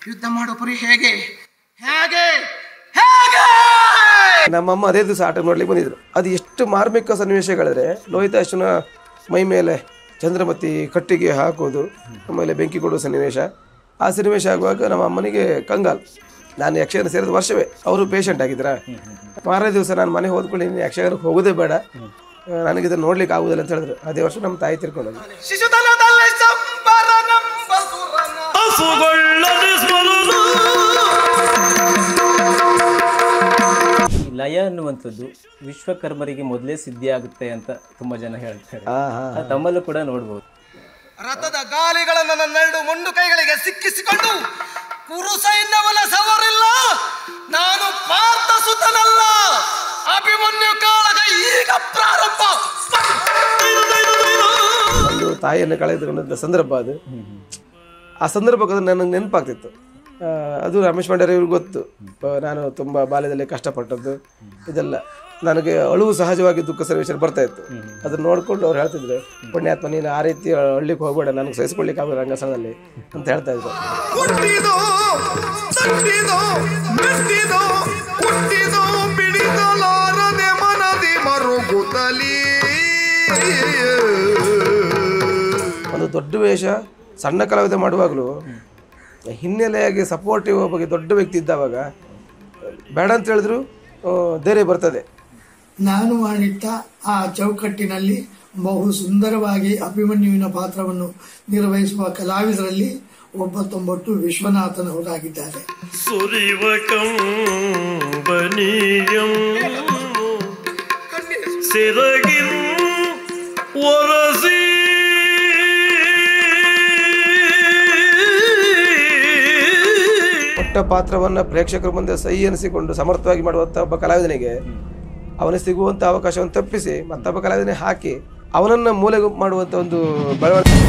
ಯುದ್ಧ ಮಾಡೋ ಪರಿ ಹೇಗೆ ಹೇಗೆ ಹೇಗೆ? ನಮ್ಮಮ್ಮ ಅದೇ ದಿವಸ ಆಟ ನೋಡ್ಲಿಕ್ಕೆ ಬಂದಿದ್ರು. ಅದು ಎಷ್ಟು ಮಾರ್ಮಿಕ ಸನ್ನಿವೇಶಗಳಿದ್ರೆ ಲೋಹಿತಾಶ್ವನ ಮೈ ಮೇಲೆ ಚಂದ್ರಮತಿ ಕಟ್ಟಿಗೆ ಹಾಕೋದು, ಆಮೇಲೆ ಬೆಂಕಿ ಕೊಡೋ ಸನ್ನಿವೇಶ. ಆ ಸನ್ನಿವೇಶ ಆಗುವಾಗ ನಮ್ಮ ಅಮ್ಮನಿಗೆ ಕಂಗಾಲ್. ನಾನು ಯಕ್ಷಗಾನ ಸೇರಿದ ವರ್ಷವೇ, ಅವರು ಪೇಷಂಟ್ ಆಗಿದ್ರ. ಮಾರನೇ ದಿವಸ ನಾನು ಮನೆ ಹೋದ್ಕೊಂಡು ನೀನು ಯಕ್ಷಗಾನಕ್ಕೆ ಹೋಗೋದೇ ಬೇಡ, ನನಗಿದನ್ನು ನೋಡ್ಲಿಕ್ಕೆ ಆಗುದಿಲ್ಲ ಅಂತ ಹೇಳಿದ್ರು. ಅದೇ ವರ್ಷ ನಮ್ಮ ತಾಯಿ ತಿರ್ಕೊಂಡದ್ದು. ಲಯ ಅನ್ನುವಂಥದ್ದು ವಿಶ್ವಕರ್ಮರಿಗೆ ಮೊದಲೇ ಸಿದ್ಧಿ ಆಗುತ್ತೆ ಅಂತ ತುಂಬಾ ಜನ ಹೇಳ್ತಾರೆ. ತಮ್ಮಲ್ಲೂ ಕೂಡ ನೋಡ್ಬೋದು. ರಥದ ಗಾಲಿಗಳನ್ನು ನನ್ನೆರಡು ಮೊಂಡು ಕೈಗಳಿಗೆ ಸಿಕ್ಕಿಸಿಕೊಂಡು ಕುರು ಸೈನ್ಯವನ ಸವರಿಲ್ಲ, ನಾನು ಪಾರ್ಥ ಸುತನಲ್ಲ, ಅಭಿಮನ್ಯು ಕಾಳಗ ಈಗ ಪ್ರಾರಂಭ. ಒಂದು ತಾಯಿಯನ್ನು ಕಳೆದುಕೊಂಡ ಸಂದರ್ಭ ಅದು. ಆ ಸಂದರ್ಭಕ್ಕೆ ನನಗೆ ನೆನಪಾಗ್ತಿತ್ತು. ಅದು ರಮೇಶ್ ಮಂಡ್ಯರ್ ಇವ್ರಿಗೆ ಗೊತ್ತು, ನಾನು ತುಂಬ ಬಾಲ್ಯದಲ್ಲಿ ಕಷ್ಟಪಟ್ಟದ್ದು ಇದೆಲ್ಲ. ನನಗೆ ಅಳುವು ಸಹಜವಾಗಿ ದುಃಖ ಸನ್ನಿವೇಶ ಬರ್ತಾ ಇತ್ತು. ಅದನ್ನ ನೋಡ್ಕೊಂಡು ಅವ್ರು ಹೇಳ್ತಿದ್ರು, ಪುಣ್ಯಾತ್ಮ ನೀನು ಆ ರೀತಿ ಹಳ್ಳಿಗೆ ಹೋಗ್ಬೇಡ, ನನಗೆ ಸಹಿಸ್ಕೊಳ್ಳಿಕ್ಕೆ ಆಗೋದು ರಂಗಸ್ಥಳದಲ್ಲಿ ಅಂತ ಹೇಳ್ತಾ ಇದ್ರು. ಒಂದು ದೊಡ್ಡ ವೇಷ ಸಣ್ಣ ಕಲಾವಿದ ಮಾಡುವಾಗಲೂ ಹಿನ್ನೆಲೆಯಾಗಿ ಸಪೋರ್ಟಿವ್ ಬಗ್ಗೆ ದೊಡ್ಡ ವ್ಯಕ್ತಿ ಇದ್ದಾವಾಗ ಬೇಡ ಅಂತ ಹೇಳಿದ್ರು ಧೈರ್ಯ ಬರ್ತದೆ. ನಾನು ಮಾಡಿಟ್ಟ ಆ ಚೌಕಟ್ಟಿನಲ್ಲಿ ಬಹು ಸುಂದರವಾಗಿ ಅಭಿಮನ್ಯುವಿನ ಪಾತ್ರವನ್ನು ನಿರ್ವಹಿಸುವ ಕಲಾವಿದರಲ್ಲಿ ಒಬ್ಬ ತೊಂಬಟ್ಟು ವಿಶ್ವನಾಥನವರಾಗಿದ್ದಾರೆ. ಕೊಟ್ಟ ಪಾತ್ರವನ್ನು ಪ್ರೇಕ್ಷಕರ ಮುಂದೆ ಸಹಿ ಎನಿಸಿಕೊಂಡು ಸಮರ್ಥವಾಗಿ ಮಾಡುವಂಥ ಒಬ್ಬ ಕಲಾವಿದನಿಗೆ ಅವನಿಗೆ ಸಿಗುವಂಥ ಅವಕಾಶವನ್ನು ತಪ್ಪಿಸಿ ಮತ್ತೊಬ್ಬ ಕಲಾವಿದನೇ ಹಾಕಿ ಅವನನ್ನು ಮೂಲೆಗೆ ಮಾಡುವಂಥ ಒಂದು ಬೆಳವಣಿಗೆ